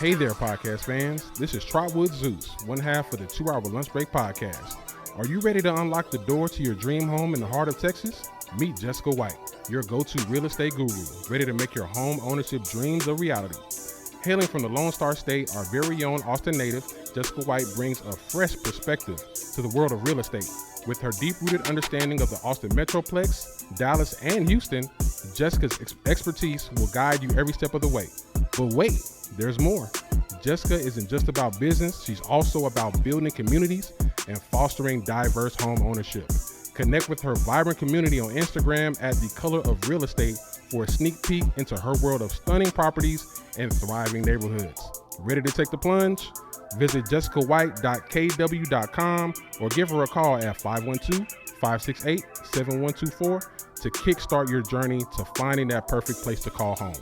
Hey there, podcast fans. This is Trotwood Zeus, one half of the 2 Hour Lunch Break podcast. Are you ready to unlock the door to your dream home in the heart of Texas? Meet Jessica White, your go-to real estate guru, ready to make your home ownership dreams a reality. Hailing from the Lone Star State, our very own Austin native, Jessica White brings a fresh perspective to the world of real estate. With her deep-rooted understanding of the Austin Metroplex, Dallas, and Houston, Jessica's expertise will guide you every step of the way. But wait, there's more. Jessica isn't just about business, she's also about building communities and fostering diverse home ownership. Connect with her vibrant community on Instagram at The Color of Real Estate for a sneak peek into her world of stunning properties and thriving neighborhoods. Ready to take the plunge? Visit jessicawhite.kw.com or give her a call at 512-568-7124 to kickstart your journey to finding that perfect place to call home.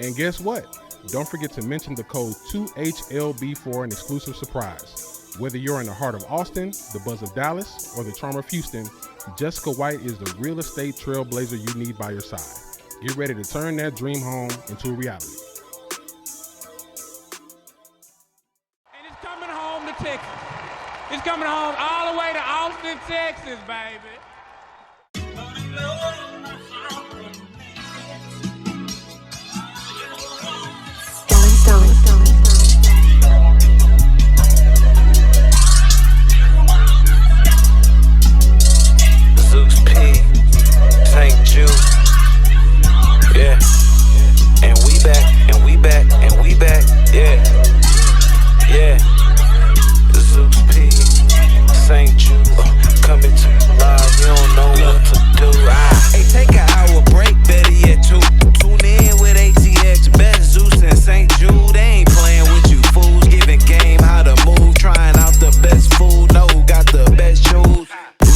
And guess what? Don't forget to mention the code 2HLB for an exclusive surprise. Whether you're in the heart of Austin, the buzz of Dallas, or the charm of Houston, Jessica White is the real estate trailblazer you need by your side. Get ready to turn that dream home into a reality. And it's coming home to Texas. It's coming home all the way to Austin, Texas, baby. Yeah, and we back, and we back, and we back, yeah, yeah. Zeus P, St. Jude, coming to you live, you don't know what to do. Hey, take an hour break, better yet two. Tune in with ATX, best Zeus and St. Jude. They ain't playing with you fools, giving game how to move, trying out the best food, no, got the best shoes.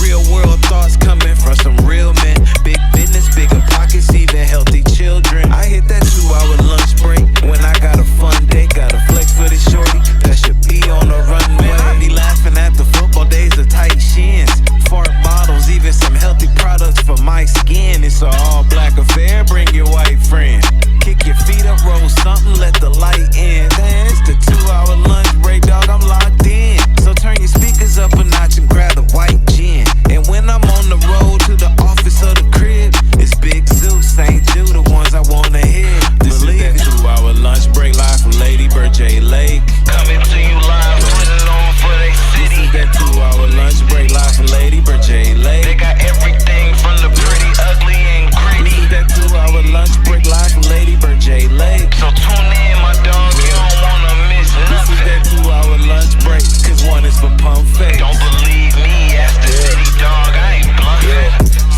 Real world thoughts coming from some real men, big business, bigger pockets, even healthy children. I hit that 2-hour lunch break when I got a fun day. Got a flex for this shorty that should be on the runway. I be laughing at the football days of tight shins, fart bottles, even some healthy products for my skin. It's an all black affair, bring your white friend. Kick your feet up, roll something, let the light in. Man, it's the 2-hour lunch break, dog, I'm locked in. So turn your speakers up a notch and grab the white gin. And when I'm on the road to the office or the crib, it's Big Zeus, St. Jude, the ones I wanna hear. This is that 2-hour lunch break live from Lady Bird J Lake. Coming to you live, put it on for they city. This is that 2-hour lunch break live from Lady Bird J Lake. They got everything from the pretty, ugly, and gritty. This is that 2-hour lunch break live from Lady Bird J Lake. So tune in, my dog, you don't wanna miss nothing. This is that 2-hour lunch break, cause one is for pump face. Don't believe me, ask the city dog, I ain't bluffing.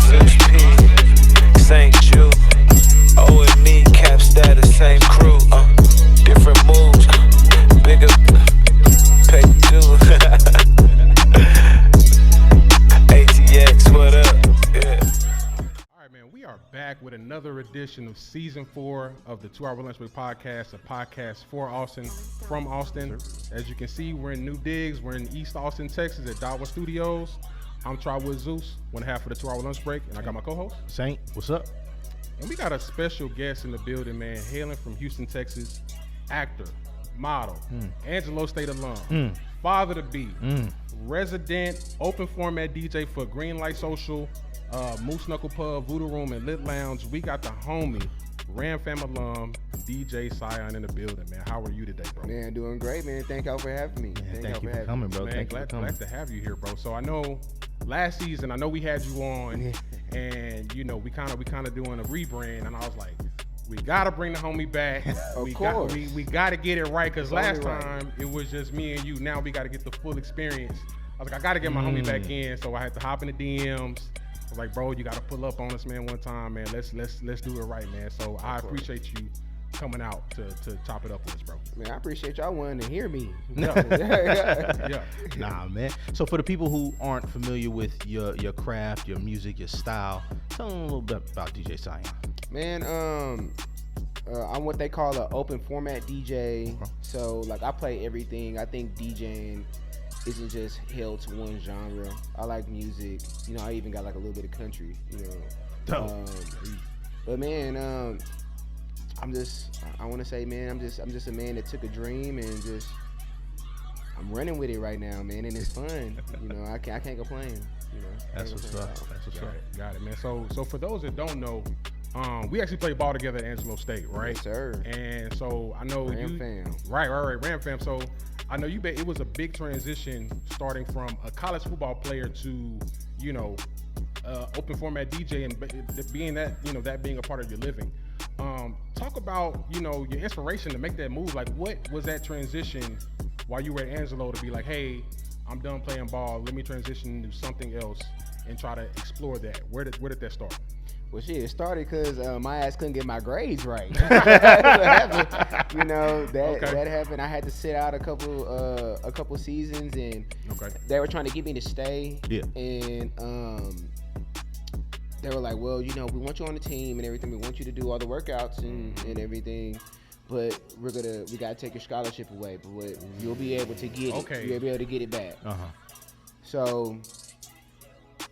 Zeus P, St. Jude, O and me, cap status, same crew, different moves, bigger pay due. ATX, what up? Yeah. All right, man, we are back with another edition of Season 4 of the 2-Hour Lunch Break podcast, a podcast for Austin, from Austin. As you can see, we're in New Digs. We're in East Austin, Texas at Darwin Studios. I'm Trotwood Zeus, one half of the 2-Hour Lunch Break, and I got my co-host. Saint, what's up? And we got a special guest in the building, man, hailing from Houston, Texas, actor, model, Angelo State alum, father to be, resident open format DJ for Greenlight Social, Moose Knuckle Pub, Voodoo Room, and Lit Lounge. We got the homie, Ram Fam alum, DJ Syon in the building, man. How are you today, bro? Man, doing great, man. Thank y'all for having me. Man, thank you for coming, bro. Man, glad to have you here, bro. So I know last season, I know we had you on, and you know we kind of doing a rebrand, and I was like, we gotta bring the homie back. Of course, we gotta get it right, because last time it was just me and you. Now we gotta get the full experience. I was like, I gotta get my homie back in, so I had to hop in the DMs. I was like, bro, you gotta pull up on us, man, one time, man. Let's do it right, man. So I appreciate you coming out to chop it up with us, bro. Man, I appreciate y'all wanting to hear me. Yeah. Nah, man. So for the people who aren't familiar with your craft, your music, your style, tell them a little bit about DJ Syon. Man, I'm what they call an open format DJ. So like I play everything. I think DJing isn't just held to one genre. I like music. You know, I even got like a little bit of country, you know. But man, I want to say, man, I'm just a man that took a dream and just I'm running with it right now, man, and it's fun. You know, I can't complain. You know, That's what's up. That's what's up. Got it, man. So for those that don't know, we actually played ball together at Angelo State, right? Yes, sir. And so I know Ram fam. Right, Ram fam. So I know it was a big transition starting from a college football player to, you know, open format DJ and being that, you know, that being a part of your living. Talk about, you know, your inspiration to make that move. Like, what was that transition while you were at Angelo to be like, hey, I'm done playing ball. Let me transition to something else and try to explore that. Where did that start? Well, shit, it started because my ass couldn't get my grades right. That's what happened. You know, that happened. I had to sit out a couple seasons, and they were trying to get me to stay. Yeah. And they were like, well, you know, we want you on the team and everything. We want you to do all the workouts and everything. But we gotta take your scholarship away. But you'll be able to get it. You'll be able to get it back. So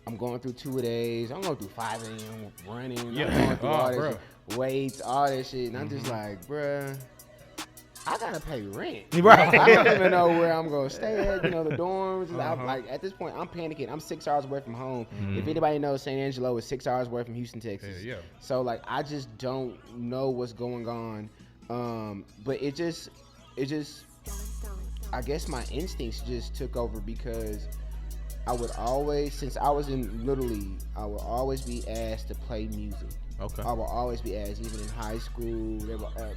I'm going through 2 days. I'm going through 5 a.m. running. Yeah. I'm going through all this shit, weights, all that shit. And I'm just like, bruh, I gotta pay rent. Right. I don't even know where I'm gonna stay at. You know, the dorms. I'm like, at this point, I'm panicking. I'm 6 hours away from home. If anybody knows, St. Angelo is 6 hours away from Houston, Texas. Yeah. So like, I just don't know what's going on. But it just, I guess my instincts just took over because I would always, since I was in Little League, I would always be asked to play music. Okay. I would always be asked, even in high school,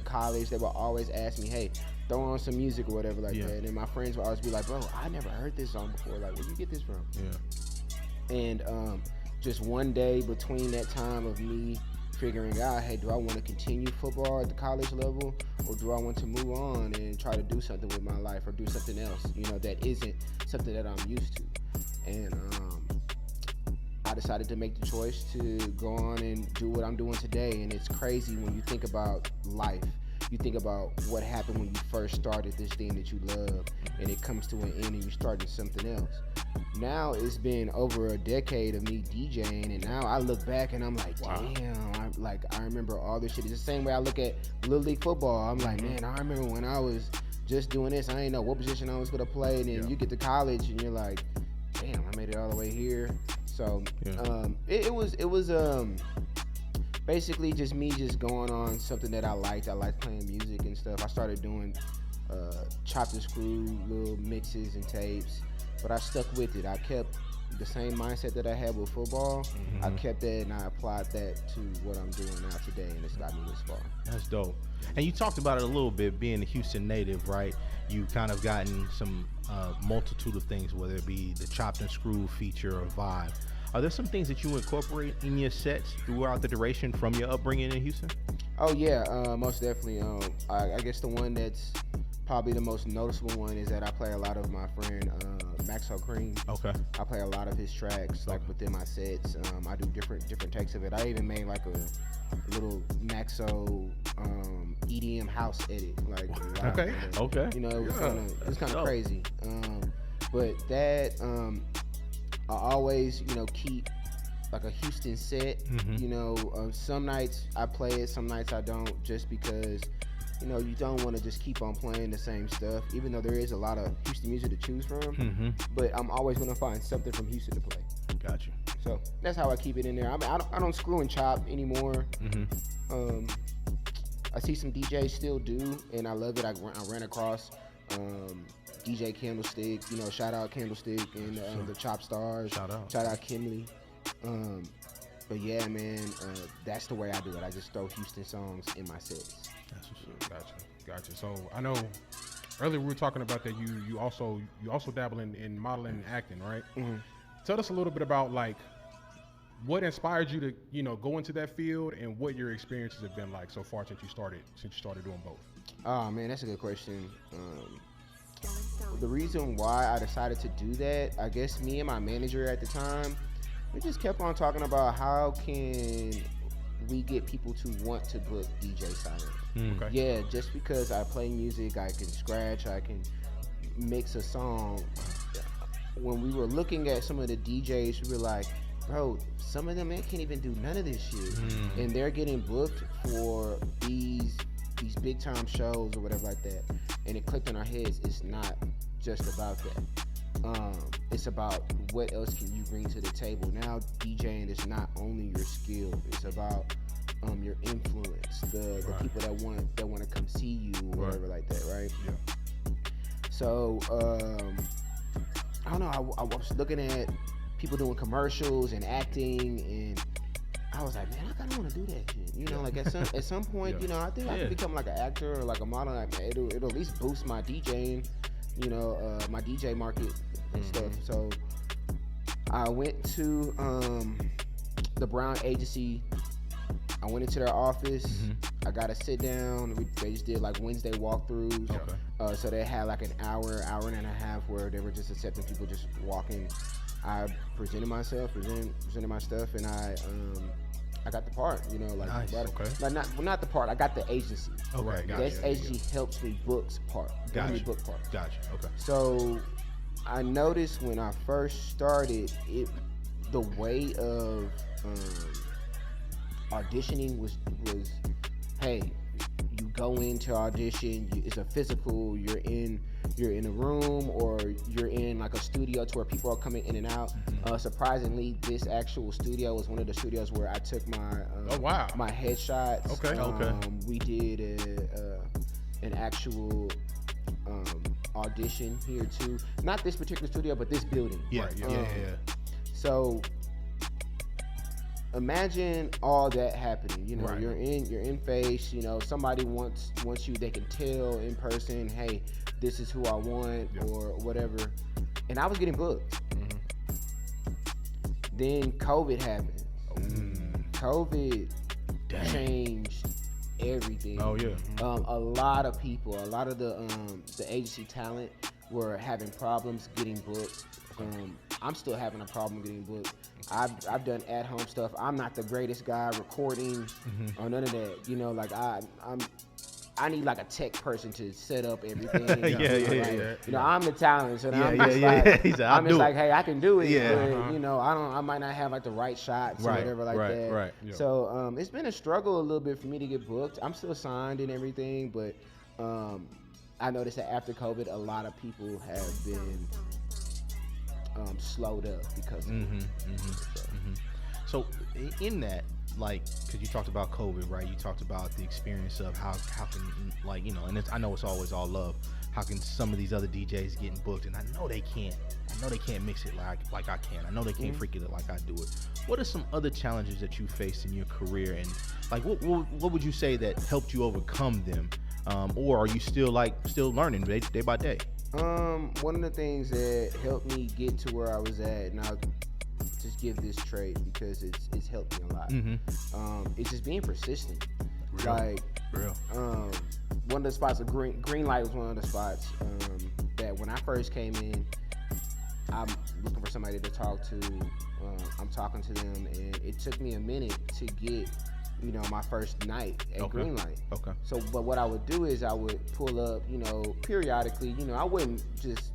college, they would always ask me, hey, throw on some music or whatever like that. And my friends would always be like, bro, I never heard this song before. Like, where'd you get this from? Yeah. And just one day between that time of me figuring out, hey, do I want to continue football at the college level, or do I want to move on and try to do something with my life or do something else, you know, that isn't something that I'm used to. And I decided to make the choice to go on and do what I'm doing today. And it's crazy when you think about life. You think about what happened when you first started this thing that you love, and it comes to an end and you started something else. Now it's been over a decade of me DJing, and now I look back and I'm like, damn, I remember all this shit. It's the same way I look at Little League football. I'm like, man, I remember when I was just doing this. I didn't know what position I was gonna play. And then you get to college and you're like, damn, I made it all the way here. So it was basically just me just going on something that I liked. I liked playing music and stuff. I started doing chopped and screw little mixes and tapes, but I stuck with it. I kept the same mindset that I had with football. I kept that and I applied that to what I'm doing now today, and it's got me this far. That's dope. And you talked about it a little bit, being a Houston native, right? You kind of gotten some multitude of things, whether it be the chopped and screw feature or vibe. Are there some things that you incorporate in your sets throughout the duration from your upbringing in Houston? Oh yeah, most definitely. I guess the one that's probably the most noticeable one is that I play a lot of my friend Angelo Cream. Okay. I play a lot of his tracks like within my sets. I do different takes of it. I even made like a little Maxo EDM house edit. Like Okay. You know, it was kind of crazy. But that I always, you know, keep like a Houston set. You know, some nights I play it, some nights I don't, just because, you know, you don't want to just keep on playing the same stuff, even though there is a lot of Houston music to choose from. But I'm always going to find something from Houston to play. Got you. So that's how I keep it in there. I mean, I don't screw and chop anymore. I see some DJs still do, and I love it. I ran across DJ Candlestick, you know, shout out Candlestick and the Chop Stars. Shout out Kimley. But yeah, man, that's the way I do it. I just throw Houston songs in my sets. Gotcha. So I know earlier we were talking about that you also dabble in modeling and acting, right? Tell us a little bit about like what inspired you to, you know, go into that field, and what your experiences have been like so far since you started doing both. Oh man, that's a good question. The reason why I decided to do that, I guess me and my manager at the time, we just kept on talking about how can we get people to want to book DJ Syon. Yeah, just because I play music, I can scratch, I can mix a song. When we were looking at some of the DJs, we were like, bro, some of them, man, can't even do none of this shit. And they're getting booked for these big time shows or whatever like that. And it clicked in our heads, it's not just about that. It's about what else can you bring to the table. Now DJing is not only your skill, it's about your influence, the people that want to come see you or whatever like that, right? Yeah. So I don't know, I was looking at people doing commercials and acting, and I was like, man, I kind of want to do that shit. You know, like at some point, you know, I think I can become like an actor or like a model. Like, man, it'll at least boost my DJing, you know, my DJ market and stuff. So I went to the Brown agency. I went into their office. I got to sit down. They just did like Wednesday walkthroughs. Okay. So they had like an hour and a half where they were just accepting people just walking. I presented myself, presented my stuff, and I got the part. You know, like nice. Like not the part. I got the agency. Okay, gotcha. This agency helps me book part. Gotcha. Book part. Gotcha. Okay. So I noticed when I first started, the way of auditioning was hey, you go into audition, it's a physical, you're in a room or you're in like a studio to where people are coming in and out. Surprisingly, this actual studio was one of the studios where I took my my headshots. Okay. We did an actual audition here too. Not this particular studio, but this building. Yeah. So imagine all that happening. You know, you're in face. You know, somebody wants you. They can tell in person, hey, this is who I want or whatever. And I was getting booked. Then COVID happened. COVID changed everything. Oh yeah. A lot of people, a lot of the agency talent were having problems getting booked. I'm still having a problem getting booked. I've done at home stuff. I'm not the greatest guy recording or none of that. You know, like I need like a tech person to set up everything. Yeah. You know, I'm the talent, so I'm He's like, I'm just like, hey, I can do it. Yeah. But, you know, I might not have like the right shots or whatever like that. Right. Yeah. So it's been a struggle a little bit for me to get booked. I'm still signed and everything, but I noticed that after COVID, a lot of people have been slowed up because of it. So in that, like, because you talked about COVID, right? You talked about the experience of how can, like, you know, and I know it's always all love. How can some of these other DJs getting booked? And I know they can't mix it like I can. I know they can't freak it like I do it. What are some other challenges that you faced in your career? And like, what would you say that helped you overcome them? Or are you still learning day by day? One of the things that helped me get to where I was at, and I'll just give this trait because it's helped me a lot. It's just being persistent. Real. One of the spots, green light was one of the spots that when I first came in, I'm looking for somebody to talk to. I'm talking to them, and it took me a minute to get, you know, my first night at Green Light. Okay. So, but what I would do is I would pull up, you know, periodically. You know, I wouldn't just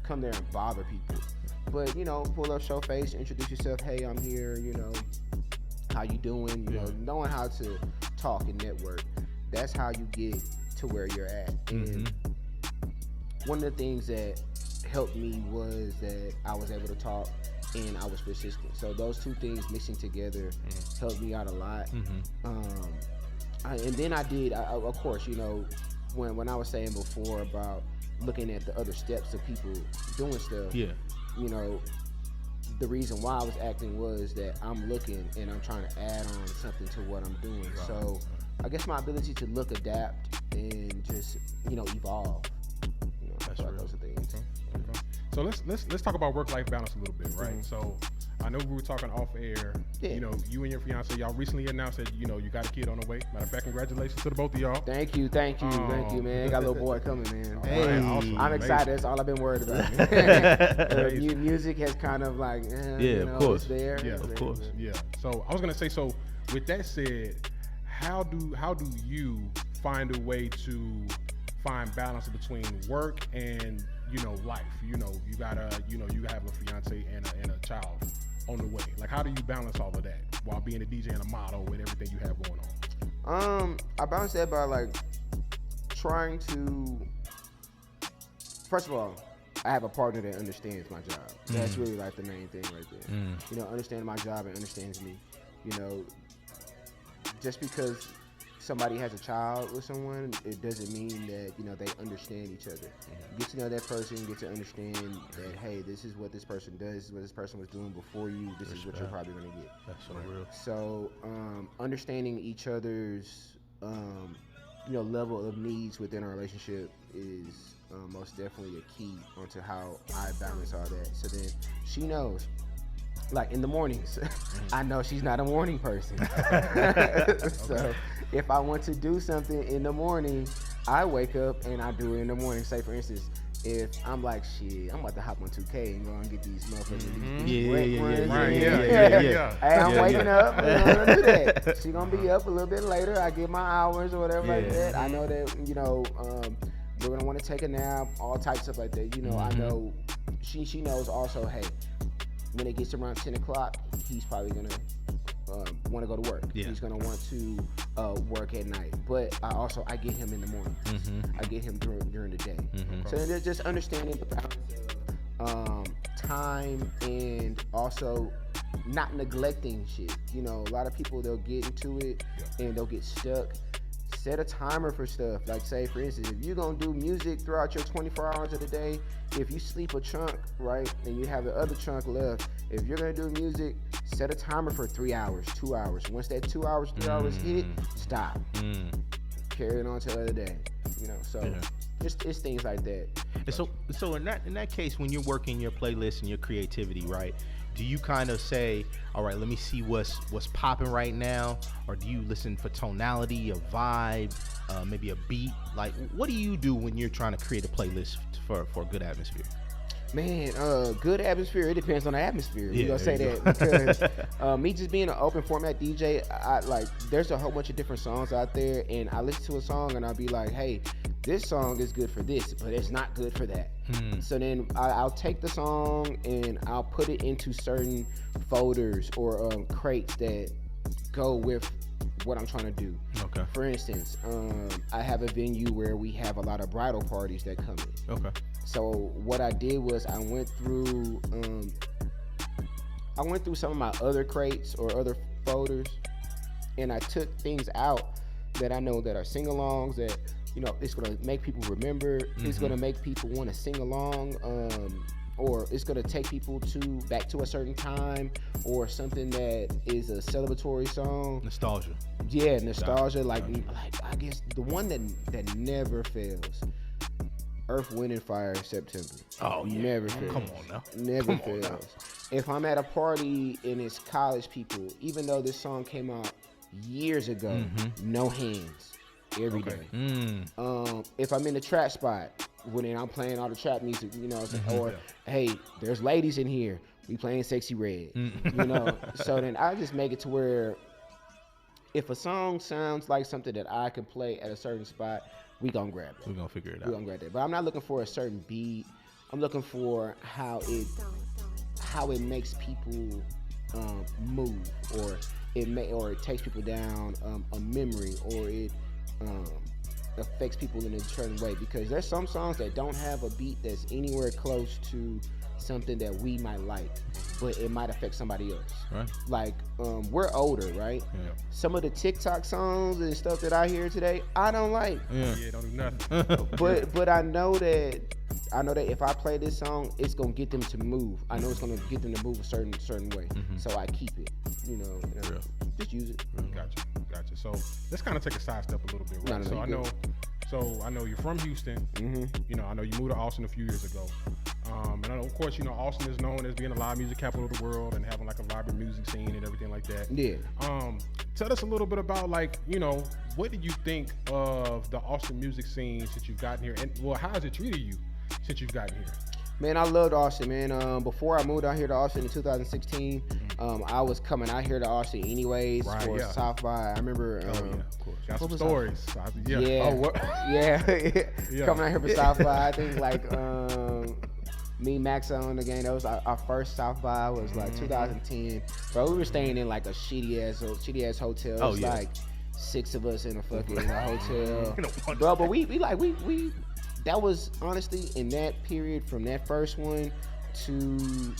come there and bother people, but, you know, pull up, show face, introduce yourself. Hey, I'm here. You know, how you doing? You know, knowing how to talk and network. That's how you get to where you're at. And one of the things that helped me was that I was able to talk and I was persistent. So those two things mixing together helped me out a lot. And then I did, of course, you know, when I was saying before about looking at the other steps of people doing stuff, you know, the reason why I was acting was that I'm looking and I'm trying to add on something to what I'm doing. So I guess my ability to look, adapt, and just, you know, evolve. You know, That's so real. those are things. Okay. So let's talk about work-life balance a little bit, right? So I know we were talking off air. You know, you and your fiance, y'all recently announced that, you know, you got a kid on the way. Matter of fact, congratulations to the both of y'all. Thank you, man. Got a little boy coming, man. Hey, awesome. I'm excited. That's all I've been worried about. Music has kind of like, you know, of course. it's there. Yeah, It's of there, course. but- Yeah. So I was gonna say, so with that said, how do you find a way to find balance between work and, you know, life? You know, you gotta, you know, you have a fiance and a child. on the way? Like, how do you balance all of that while being a DJ and a model and everything you have going on? I balance that by like trying to. First of all, I have a partner that understands my job. That's really like the main thing right there. You know, understanding my job and understands me. You know, just because somebody has a child with someone, it doesn't mean that, you know, they understand each other. Get to know that person, get to understand that, hey, this is what this person does, this is what this person was doing before you, this is what you're probably going to get. That's so real. So, understanding each other's, you know, level of needs within our relationship is most definitely a key onto how I balance all that. So then she knows. Like in the mornings, I know she's not a morning person. So if I want to do something in the morning, I wake up and I do it in the morning. Say for instance, if I'm like, shit, I'm about to hop on 2K and go and get these motherfuckers. Yeah. Hey, I'm waking up. I'm gonna do that. She gonna be up a little bit later. I get my hours or whatever like that. I know that, you know, we're gonna want to take a nap, all types of stuff like that. You know, I know she knows also. Hey, when it gets around 10 o'clock, he's probably going to want to go to work. Yeah. He's going to want to work at night. But I get him in the morning. I get him during the day. So then there's just understanding the balance of time and also not neglecting shit. You know, a lot of people, they'll get into it and they'll get stuck. Set a timer for stuff. Like, say, for instance, if you're going to do music throughout your 24 hours of the day, if you sleep a chunk, right, and you have the other chunk left, if you're going to do music, set a timer for 3 hours, 2 hours. Once that 2 hours, 3 hours hit, stop. Carry it on to the other day. You know, so it's things like that. And so in that case, when you're working your playlist and your creativity, right, do you kind of say, all right, let me see what's popping right now, or do you listen for tonality, a vibe, maybe a beat? Like, what do you do when you're trying to create a playlist for a good atmosphere? Man, good atmosphere. It depends on the atmosphere. Yeah, You gonna say that because me just being an open format DJ, I like. There's a whole bunch of different songs out there, and I listen to a song and I'll be like, hey, this song is good for this, but it's not good for that. So then I'll take the song and I'll put it into certain folders or crates that go with what I'm trying to do. Okay. For instance, I have a venue where we have a lot of bridal parties that come in. Okay. So what I did was I went through some of my other crates or other folders, and I took things out that I know that are sing-alongs that, you know, it's gonna make people remember. It's gonna make people want to sing along, or it's gonna take people back to a certain time or something that is a celebratory song. Nostalgia. Yeah, nostalgia. Like I guess the one that never fails. Earth, Wind, and Fire, September. Oh, yeah. Never fails. Come on now. Never fails. If I'm at a party and it's college people, even though this song came out years ago, no hands every day. If I'm in the trap spot, when I'm playing all the trap music, you know, or hey, there's ladies in here, we playing Sexy Red, you know. So then I just make it to where if a song sounds like something that I can play at a certain spot, we gonna grab it. We're gonna figure it out. We're gonna grab that. But I'm not looking for a certain beat. I'm looking for how it makes people move, or it takes people down a memory, or it affects people in a certain way. Because there's some songs that don't have a beat that's anywhere close to something that we might like, but it might affect somebody else. Right. Like we're older, right? Yeah. Some of the TikTok songs and stuff that I hear today, I don't like. Yeah, don't do nothing. But I know that if I play this song, it's gonna get them to move. I know it's gonna get them to move a certain way. So I keep it. You know, just use it. Gotcha. So let's kind of take a sidestep a little bit, right? No, I know you're from Houston. You know, I know you moved to Austin a few years ago. And I know, of course, you know, Austin is known as being a live music capital of the world and having like a vibrant music scene and everything like that. Yeah. Tell us a little bit about, like, you know, what did you think of the Austin music scene since you've gotten here, and well, how has it treated you since you've gotten here? Man, I loved Austin, man. Before I moved out here to Austin in 2016, I was coming out here to Austin anyways for South by. I remember. Of course. Got some stories. Yeah. Yeah. Yeah. Coming out here for South by. I think like Me, Max on the game. That was our first South by. Was like 2010. Bro, we were staying in like a shitty ass hotel. It was like 6 of us in a fucking hotel. Bro, but we that was honestly in that period from that first one to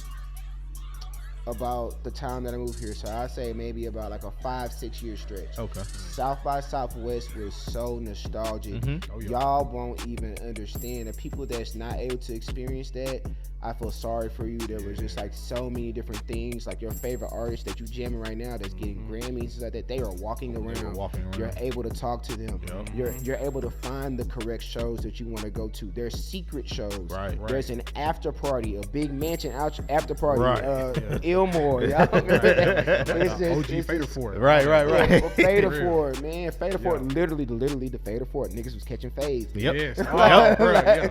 about the time that I moved here. So I'd say maybe about like a 5-6 year stretch. Okay. South by Southwest was so nostalgic. Y'all won't even understand. The people that's not able to experience that, I feel sorry for you. There was just like so many different things. Like your favorite artist that you jamming right now that's getting Grammys, like that, they are walking around. You're able to talk to them. You're able to find the correct shows that you want to go to. There's secret shows. Right. There's an after party, a big mansion after party. Ilmore. Y'all remember that? OG Fader Fort. Right. Yeah, Fader Fort, man. Fader Fort, literally the Fader Fort. Niggas was catching fades. Yep. Yes.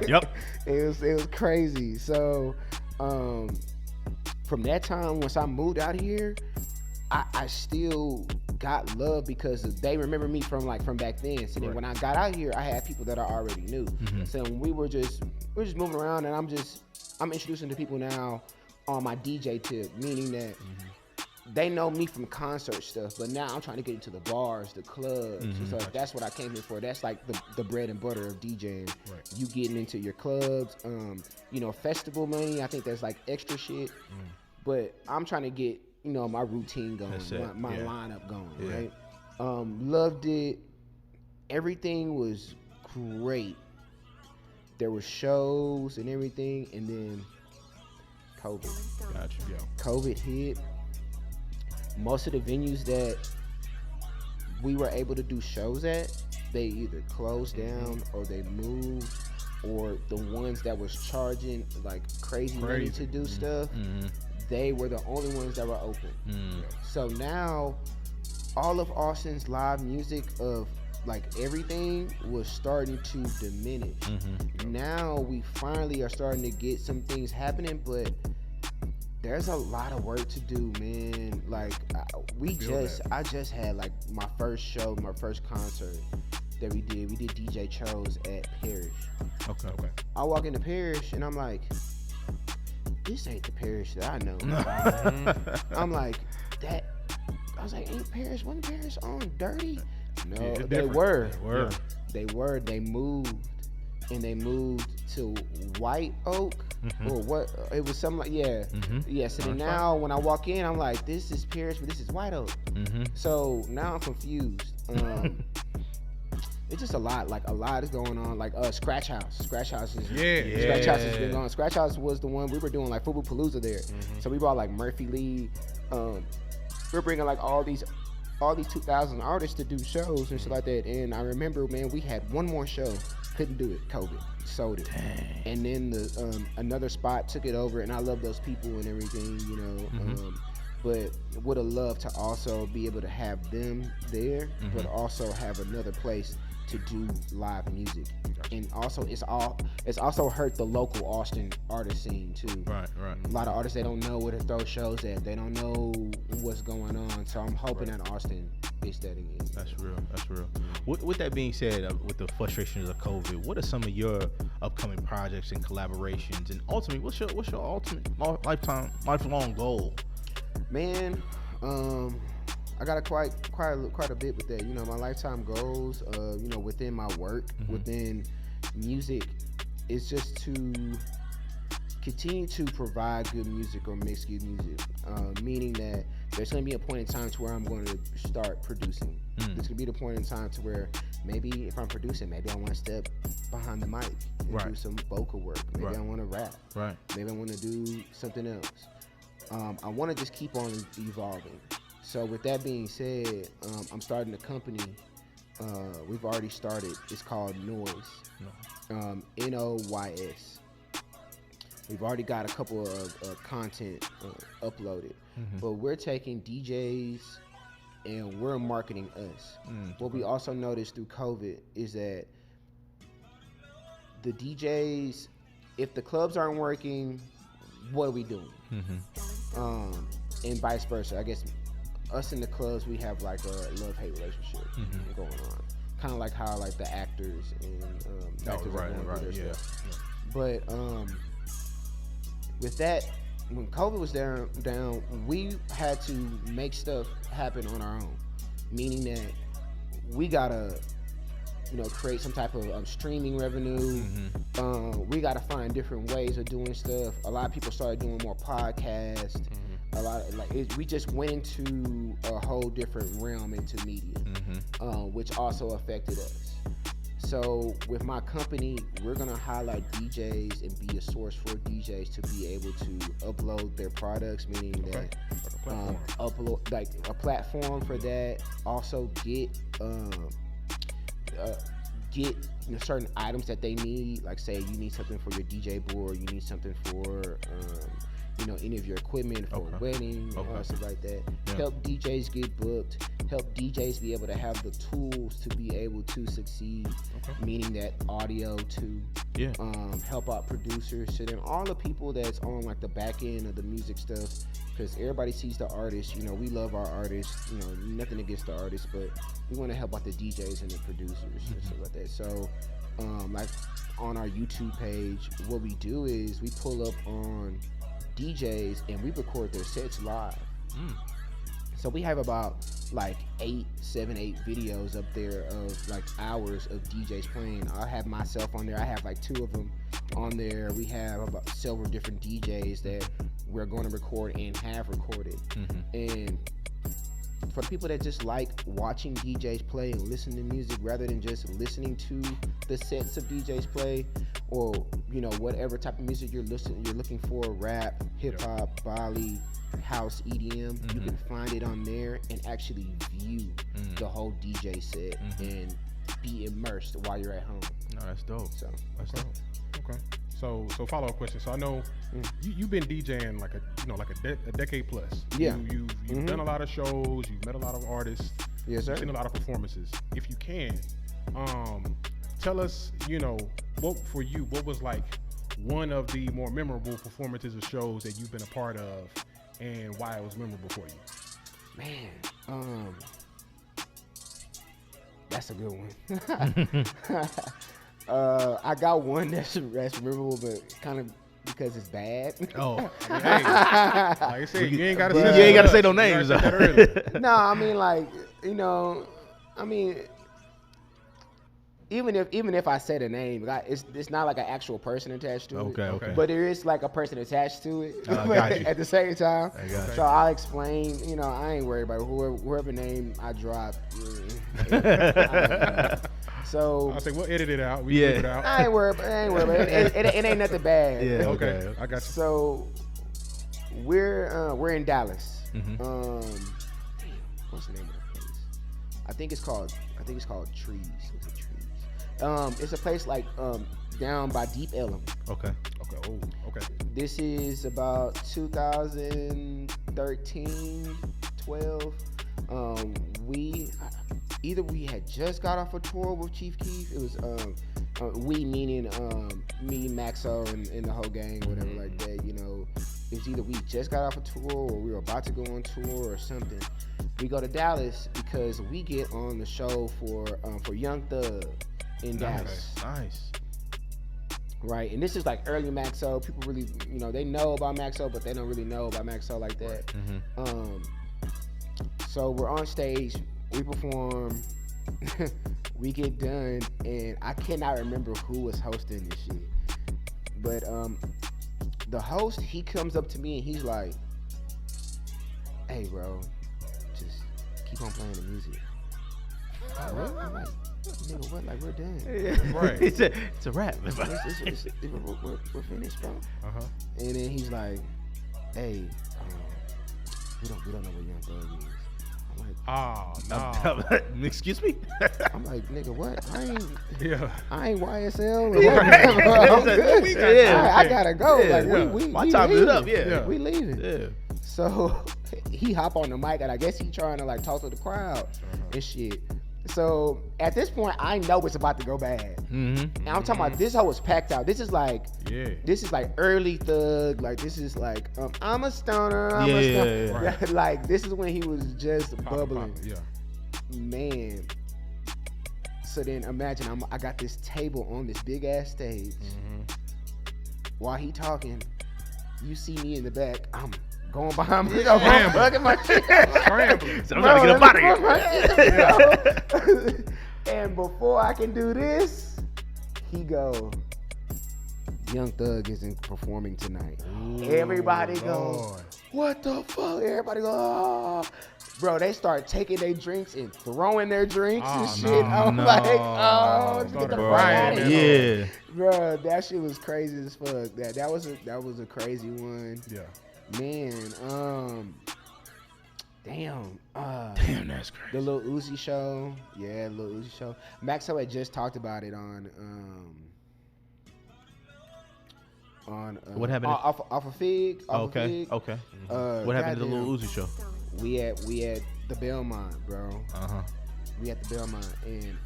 Yep. It was crazy. So, from that time, once I moved out here, I still got love because they remember me from back then. So then when I got out here, I had people that I already knew. So when we're just moving around, and I'm introducing to people now on my DJ tip, meaning that they know me from concert stuff, but now I'm trying to get into the bars, the clubs. So that's what I came here for. That's like the bread and butter of DJing. You getting into your clubs, festival money. I think that's like extra shit. But I'm trying to get, my routine going, my lineup going, right? Loved it. Everything was great. There were shows and everything, and then COVID. Gotcha. COVID hit. Most of the venues that we were able to do shows at, they either closed down or they moved, or the ones that was charging like crazy money to do stuff, they were the only ones that were open. So now all of Austin's live music of like everything was starting to diminish. Now we finally are starting to get some things happening, but there's a lot of work to do, man. Like I just had like my first show, my first concert that we did. We did DJ Chose at Parish. Okay. I walk into Parish and I'm like, this ain't the Parish that I know. I'm like, that. I was like, wasn't Parish on Dirty? No, they were. They moved, and they moved to White Oak or what? It was something like So then now when I walk in, I'm like, this is Parish, but this is White Oak. So now I'm confused. It's just a lot. Like a lot is going on. Like Scratch House. Scratch House has been going. Scratch House was the one we were doing like Fubu Palooza there. So we brought like Murphy Lee. We're bringing like all these 2000 artists to do shows and shit like that. And I remember, man, we had one more show, couldn't do it, COVID, sold it. Dang. And then the another spot took it over, and I love those people and everything, but would have loved to also be able to have them there, but also have another place to do live music. And also it's also hurt the local Austin artist scene too. Right. A lot of artists, they don't know where to throw shows at. They don't know what's going on. So I'm hoping that Austin gets that again. That's real. With that being said, with the frustrations of COVID, what are some of your upcoming projects and collaborations? And ultimately, what's your ultimate lifelong goal? Man, I got quite a bit with that. My lifetime goals, within my work, within music, is just to continue to provide good music or mix good music. Meaning that there's going to be a point in time to where I'm going to start producing. There's going to be the point in time to where maybe if I'm producing, maybe I want to step behind the mic and do some vocal work. Maybe I want to rap. Maybe I want to do something else. I want to just keep on evolving. So with that being said, I'm starting a company. We've already started. It's called Noise. NOYS. We've already got a couple of content uploaded. But we're taking DJs and we're marketing us. What we also noticed through COVID is that the DJs, if the clubs aren't working, what are we doing? And vice versa. I guess us in the clubs, we have like a love-hate relationship going on. Kind of like how like the actors and actors are going through their stuff. But with that, when COVID was down, we had to make stuff happen on our own. Meaning that we gotta, create some type of streaming revenue. We gotta find different ways of doing stuff. A lot of people started doing more podcasts. A lot of, we just went into a whole different realm into media, which also affected us. So with my company, we're gonna highlight DJs and be a source for DJs to be able to upload their products, meaning that upload like a platform for that. Also get certain items that they need. Like say you need something for your DJ board, you need something for any of your equipment for a wedding or stuff like that. Help DJs get booked. Help DJs be able to have the tools to be able to succeed. Meaning that audio too. Help out producers. So then all the people that's on like the back end of the music stuff, because everybody sees the artist. We love our artists. Nothing against the artists, but we want to help out the DJs and the producers and stuff like that. So like on our YouTube page, what we do is we pull up on DJs and we record their sets live. So we have about like 8 videos up there of like hours of DJs playing. I have myself on there. I have like 2 of them on there. We have about several different DJs that we're going to record and have recorded. And for the people that just like watching DJs play and listen to music rather than just listening to the sets of DJs play, or whatever type of music you're looking for, rap, hip hop, Bali, house, EDM, you can find it on there and actually view the whole DJ set and be immersed while you're at home. No, that's dope. So that's dope. Okay. So follow-up question. So I know you've been DJing like a decade plus. Yeah. You've done a lot of shows. You've met a lot of artists. Yes, sir. You've seen a lot of performances. If you can, tell us, what was like one of the more memorable performances or shows that you've been a part of, and why it was memorable for you? Man, that's a good one. I got one that's memorable, but kind of because it's bad. Oh, hey, like I said, you ain't got to say no names. No, I mean, even if I said a name, it's not like an actual person attached to it. Okay. But there is like a person attached to it Got you. at the same time. I got you. So I'll explain. I ain't worried about whoever name I drop. So I'll say we'll edit it out. We leave it out. I ain't worried. It ain't nothing bad. Yeah. Okay. I got you. So we're in Dallas. What's the name of the place? I think it's called Trees. It's a place like down by Deep Ellum. Okay. Oh, okay. This is about 2013, 12. We had just got off a tour with Chief Keef. It was we meaning me, Maxo, and the whole gang, whatever like that. It was either we just got off a tour or we were about to go on tour or something. We go to Dallas because we get on the show for Young Thug in Dallas. Nice. Right, and this is like early Maxo. People really, they know about Maxo, but they don't really know about Maxo like that. So we're on stage, we perform, we get done, and I cannot remember who was hosting this shit. But the host, he comes up to me and he's like, "Hey, bro, just keep on playing the music." I'm like, "Nigga, what? Like, we're done." Right. It's a rap. We're finished, bro. And then he's like, "Hey, we don't know what Young Thug is." I'm like, no. Excuse me? I'm like, "Nigga, what? I ain't YSL. I'm good. I gotta go. Like, my time is up. We leaving." Yeah. So he hop on the mic, and I guess he trying to like talk to the crowd and shit. So at this point, I know it's about to go bad. And I'm talking about this hoe was packed out. This is like early Thug. Like this is like I'm a stoner. Right. Like this is when he was just bubbling. Man. So then imagine I got this table on this big ass stage while he talking. you see me in the back, I'm going behind me, I'm bugging my shit. Scrambling. So I'm trying to get up out of here. And before I can do this, he go, Young Thug isn't performing tonight. Everybody goes, what the fuck? Everybody goes, oh. Bro, they start taking their drinks and throwing their drinks and shit. I'm like, oh, get the fuck out of here. Yeah. Bro, that shit was crazy as fuck. That was a crazy one. Yeah. Man, damn. Damn, that's crazy. The Lil Uzi show. Yeah, the Lil Uzi show. Maxo had just talked about it on what happened? Off of Fig. Okay. What happened to the Lil Uzi show? We at the Belmont, bro. We at the Belmont, and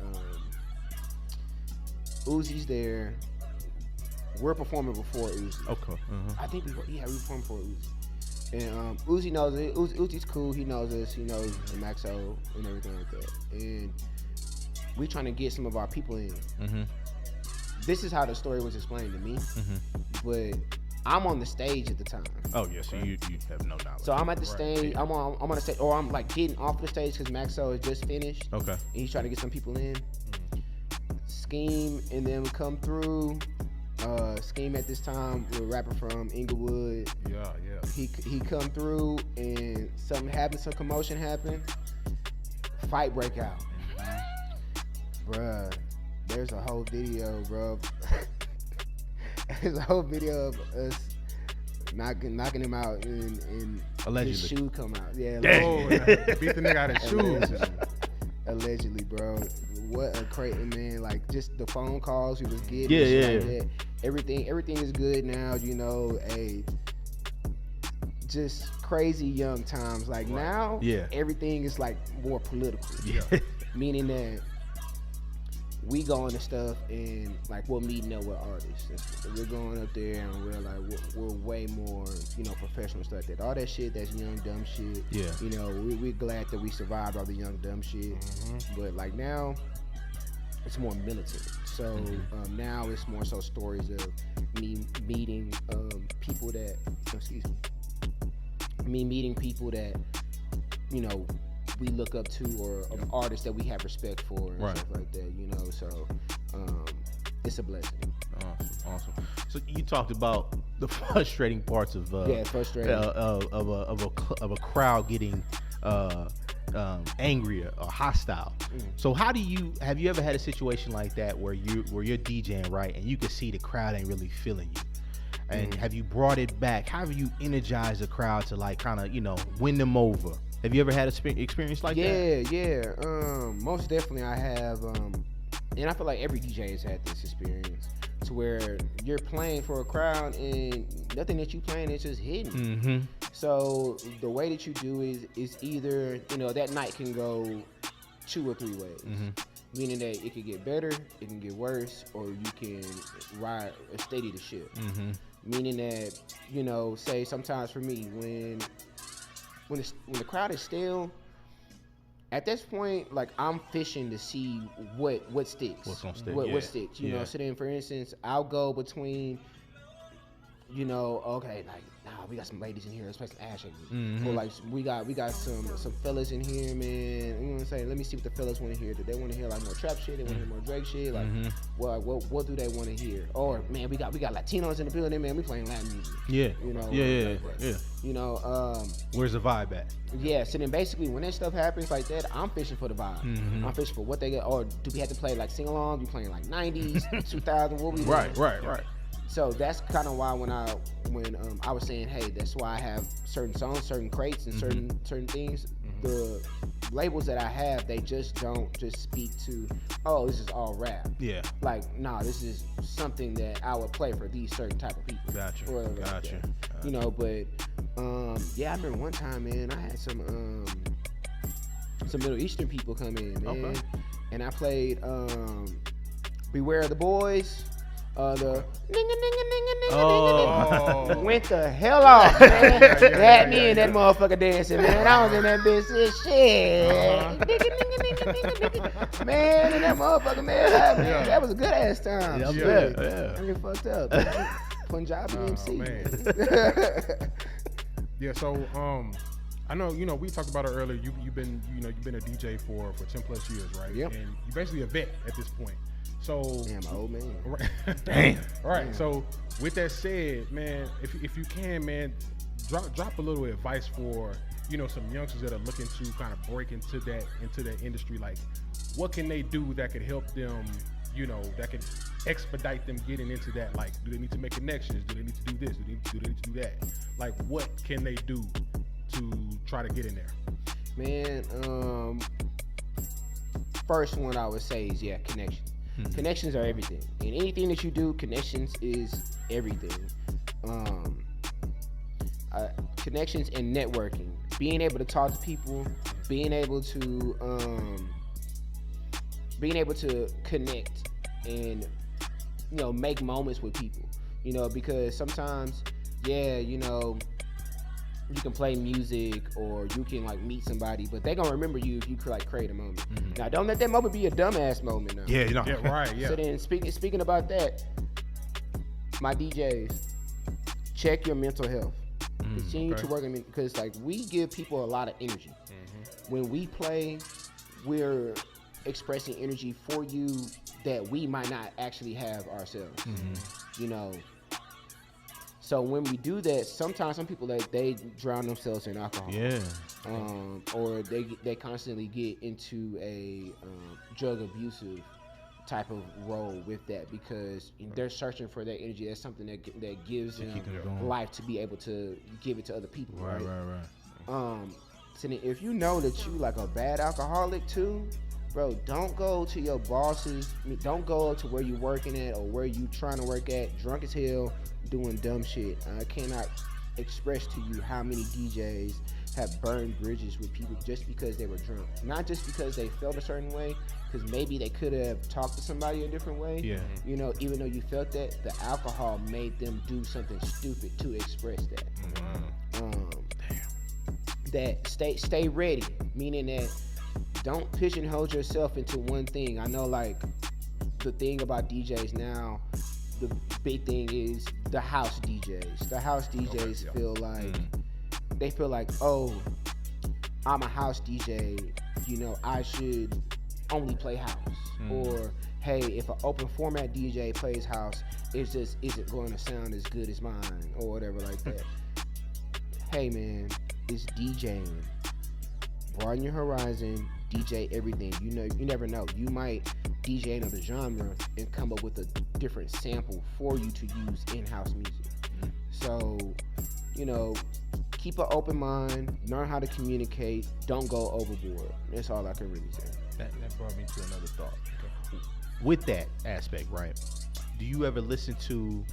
Uzi's there. We're performing before Uzi. Okay. I think we performed before Uzi. And Uzi knows it. Uzi's cool. He knows us. He knows the Maxo and everything like that. And we trying to get some of our people in. This is how the story was explained to me. But I'm on the stage at the time. Oh yeah, so you have no knowledge. So I'm at the stage. Yeah. I'm on the stage, or I'm like getting off the stage because Maxo has just finished. Okay. And he's trying to get some people in. Scheme and then we come through. Scheme at this time, we're a rapper from Inglewood. Yeah. He come through and something happened, some commotion happened. Fight break out. Bruh, there's a whole video, bro. There's a whole video of us knocking him out and allegedly his shoe come out. Yeah, Beat the nigga out of his shoes. Allegedly, bro. What a crazy man! Like just the phone calls we was getting. Yeah. Like that. Everything is good now. You know, just crazy young times. Like now, everything is like more political. Yeah. Meaning that we going to stuff and like we're meeting up with artists. We're going up there and we're like we're way more, you know, professional stuff. That all that shit, that's young dumb shit. Yeah. You know, we're glad that we survived all the young dumb shit. But like now, it's more militant. So now it's more so stories of me meeting people that, meeting people that, you know, we look up to, or artists that we have respect for and stuff like that, you know. So it's a blessing. Awesome. So you talked about the frustrating parts of frustrating of a crowd getting angry or hostile. So have you ever had a situation like that where you're DJing, right, and you can see the crowd ain't really feeling you? And have you brought it back? How have you energized the crowd to like kind of, you know, win them over? Have you ever had an experience like that? Yeah. Most definitely I have. And I feel like every DJ has had this experience to where you're playing for a crowd and nothing that you playing is just hitting. So the way that you do is either, you know, that night can go 2 or 3 ways. Meaning that it could get better, it can get worse, or you can ride or steady the ship. Meaning that, you know, say sometimes for me, when the crowd is still, at this point, like I'm fishing to see what sticks. What's gonna stick? What sticks? You know. So then, for instance, I'll go between, you know, okay, like we got some ladies in here, let's play some ass shaking. Or like we got some fellas in here, man. You know what I'm saying? Let me see what the fellas want to hear. Do they want to hear like more trap shit? They want to hear more Drake shit? Like, what do they want to hear? Or man, we got Latinos in the building, man. We playing Latin music. Yeah. You know. Yeah. You know. Where's the vibe at? Yeah. So then basically, when that stuff happens like that, I'm fishing for the vibe. I'm fishing for what they get. Or do we have to play like sing along? We playing like 90s, 2000? What we doing? Right. So that's kind of why when I was saying, hey, that's why I have certain songs, certain crates, and certain things. The labels that I have, they just don't just speak to, oh, this is all rap. Yeah. Like, nah, this is something that I would play for these certain type of people. Gotcha. You know, but yeah, I remember one time, man, I had some Middle Eastern people come in, man, and I played Beware of the Boys. The went the hell off, man. Had me and that motherfucker dancing, man. I was in that bitch shit. Man, and that motherfucker, man, that was a good ass time. Yeah. I get fucked up. Punjabi MC. Man. Yeah, so I know, we talked about it earlier. You've been a DJ for 10 plus years, right? Yep. And you're basically a vet at this point. So Damn, I'm an old man. Right. Damn. All right. So with that said, man, if you can, man, drop a little advice for some youngsters that are looking to kind of break into that industry. Like, what can they do that could help them? That could expedite them getting into that. Like, do they need to make connections? Do they need to do this? Do they need to do that? Like, what can they do to try to get in there? Man, first one I would say is connections. Connections are everything. In anything that you do, connections is everything. Connections and networking. Being able to talk to people, being able to connect and make moments with people. Because sometimes you can play music or you can meet somebody, but they're gonna remember you if you create a moment. Now, don't let that moment be a dumbass moment. Now. Yeah, Yeah, right. Yeah. So then, speaking about that, my DJs, check your mental health. Continue to work on it, because we give people a lot of energy. When we play, we're expressing energy for you that we might not actually have ourselves. So when we do that, sometimes some people they drown themselves in alcohol. Yeah. Or they constantly get into a drug abusive type of role with that, because they're searching for that energy. That's something that gives them life to be able to give it to other people. Right. So then if you know that you a bad alcoholic too, bro, don't go to your bosses. Don't go to where you're working at or where you trying to work at drunk as hell, doing dumb shit. I cannot express to you how many DJs have burned bridges with people just because they were drunk. Not just because they felt a certain way, because maybe they could have talked to somebody a different way. Yeah. Even though you felt that, the alcohol made them do something stupid to express that. That stay ready, meaning that don't pigeonhole yourself into one thing. I know the thing about DJs now, the big thing is the house DJs. The house DJs feel like, oh, I'm a house DJ, I should only play house. Or, hey, if an open format DJ plays house, it just isn't going to sound as good as mine, or whatever like that. Hey man, it's DJing. Broaden your horizon, DJ everything. You never know. You might DJ another genre and come up with a different sample for you to use in-house music. So, keep an open mind, learn how to communicate, don't go overboard. That's all I can really say. That brought me to another thought. Okay. With that aspect, right? Do you ever listen to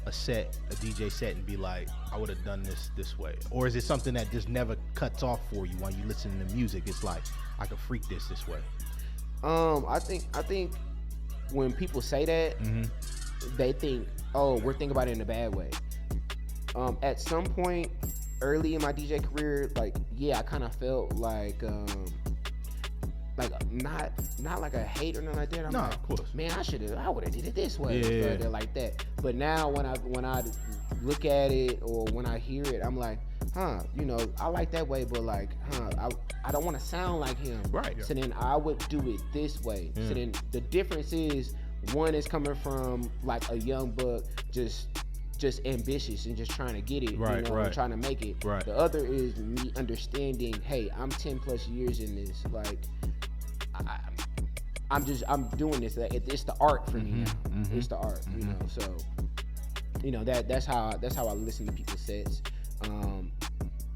a DJ set and be like, I would have done this way? Or is it something that just never cuts off for you when you listen to music? It's like, I could freak this way. I think when people say that, they think, oh, we're thinking about it in a bad way. At some point early in my DJ career, I kind of felt not like a hate or nothing like that. I'm like, of course. Man, I would have did it this way. Yeah. Like that. But now when I look at it or when I hear it, I'm like, I like that way, but I don't want to sound like him. Right. So then I would do it this way. So then the difference is, one is coming from a young buck, just ambitious and just trying to get it, right. and trying to make it. Right. The other is me understanding, hey, I'm 10 plus years in this. I'm doing this. It's the art for me now. It's the art, So, that's how I listen to people's sets.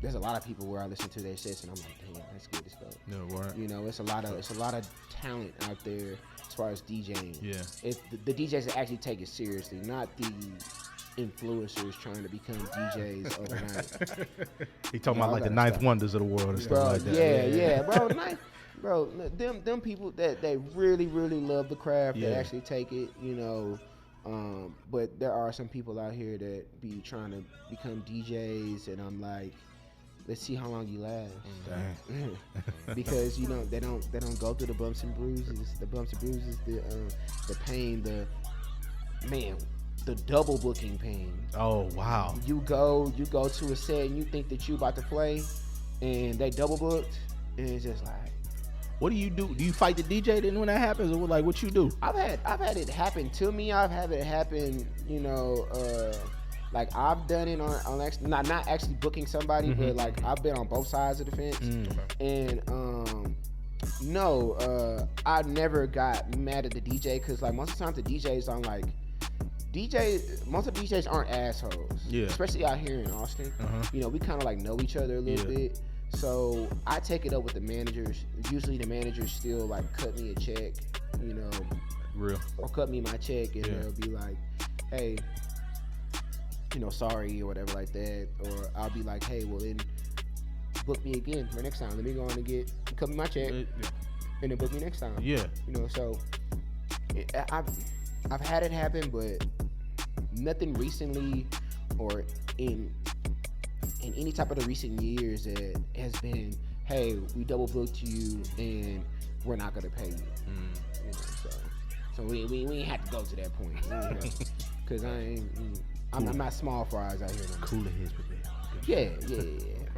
There's a lot of people where I listen to their sets and I'm like, damn, that's good as fuck. No, right. It's a lot of talent out there as far as DJing. Yeah. If the DJs that actually take it seriously, not the influencers trying to become DJs overnight. He talking about the ninth wonders of the world and stuff like that. Yeah, bro. Them people that they really, really love the craft, that actually take it, but there are some people out here that be trying to become DJs, and I'm like, let's see how long you last. Because they don't go through the bumps and bruises, the pain, the double booking pain. Oh wow. You go to a set and you think that you about to play, and they double booked, and it's just like. What do you do? Do you fight the DJ then when that happens, or like what you do? I've had it happen to me. I've had it happen, like I've done it on actually, not actually booking somebody, but like I've been on both sides of the fence. And I never got mad at the DJ because like most of the time the DJs I'm like most of the DJs aren't assholes. Yeah. Especially out here in Austin. We kind of like know each other a little bit. So I take it up with the managers. Usually the managers still like cut me a check, real, or cut me my check, and they'll be like, hey, sorry or whatever like that. Or I'll be like, hey, well then book me again for next time. Let me go on and cut me my check, and then book me next time. Yeah. So I've had it happen, but nothing recently or in any type of the recent years that has been, hey, we double booked you and we're not gonna pay you. So we ain't have to go to that point, because I'm not small fries out here. Cooler heads with that. Yeah,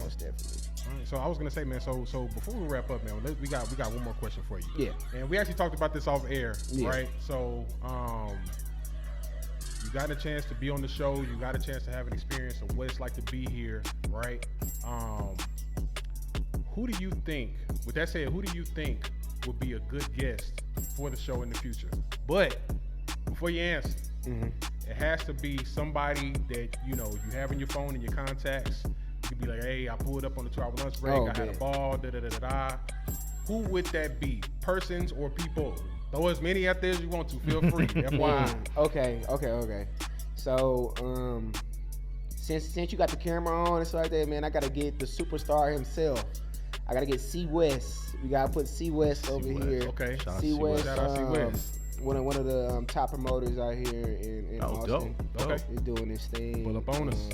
most definitely. All right, so I was gonna say, man. So before we wrap up, man, we got one more question for you. Yeah. And we actually talked about this off air, right? So you got a chance to be on the show. You got a chance to have an experience of what it's like to be here, right? Who do you think, with that said, who do you think would be a good guest for the show in the future? But before you answer, it has to be somebody that, you have in your phone and your contacts. You could be like, hey, I pulled up on the 2-hour lunch break. I had a ball, da-da-da-da-da. Who would that be? Persons or people? Throw as many out there as you want to. Feel free. FYI. Okay. So, since you got the camera on and stuff like that, man, I gotta get the superstar himself. I gotta get C West. We gotta put C West over here. Okay. C West. Shout out C West. One of the top promoters out here in Austin. Okay. He's doing this thing. Pull up on us.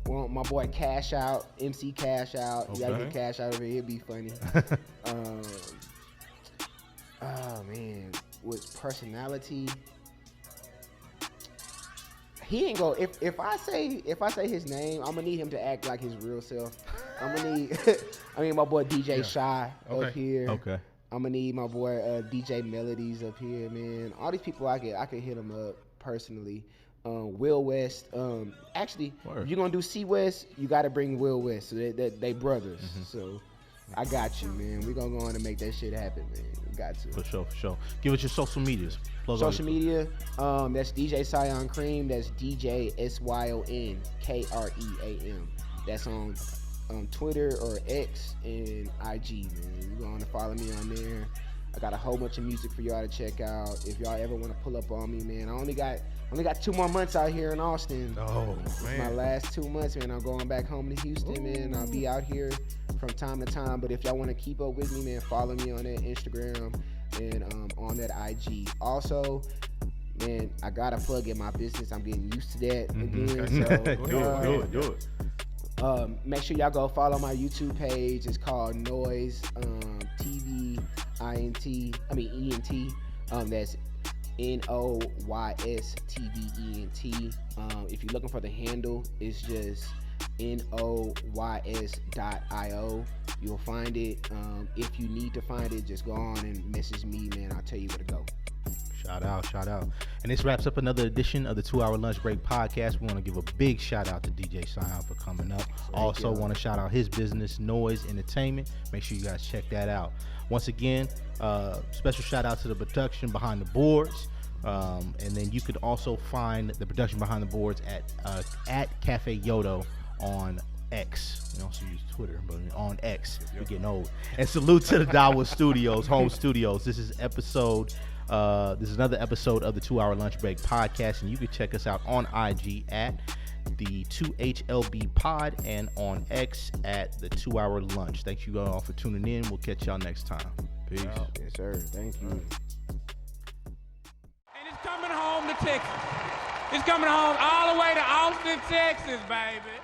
Well, my boy Cash Out, MC Cash Out. You gotta get Cash Out over here. It'd be funny. Oh man, with personality, he ain't go. If I say his name, I'm gonna need him to act like his real self. I'm gonna need. My boy DJ Shy up here. Okay. I'm gonna need my boy DJ Melodies up here, man. All these people I could hit them up personally. Will West. Actually, if you're gonna do C West, you gotta bring Will West. So they brothers. So I got you, man. We're gonna go on and make that shit happen, man. We got to. For sure. Give us your social medias. Social media, that's DJ Syon Kream. That's DJ SYON KREAM. That's on Twitter or X and IG, man. You're going to follow me on there. I got a whole bunch of music for y'all to check out. If y'all ever want to pull up on me, man, I only got 2 more months out here in Austin. Oh, man. My last 2 months, man. I'm going back home to Houston, man. I'll be out here from time to time. But if y'all want to keep up with me, man, follow me on that Instagram and on that IG. Also, man, I got to plug in my business. I'm getting used to that again. So, do it. Make sure y'all go follow my YouTube page. It's called Noise ENT. That's NOYSTVENT. If you're looking for the handle, it's just NOYS.io. You'll find it. If you need to find it, just go on and message me, man. I'll tell you where to go. Shout out. And this wraps up another edition of the 2-hour lunch break podcast. We want to give a big shout out to DJ Syon for coming up. Also want to shout out his business, Noise Entertainment. Make sure you guys check that out. Once again, special shout out to the production behind the boards. And then you could also find the production behind the boards at Cafe Yodo on X. We also use Twitter, but on X. We're getting old. And salute to the Dawa Studios, home studios. This is another episode of the 2-hour lunch break podcast, and you can check us out on IG at the 2HLB pod and on X at the 2-hour lunch. Thank you all for tuning in. We'll catch y'all next time. Peace. Yes, sir. Thank you. And it's coming home to Texas. It's coming home all the way to Austin, Texas, baby.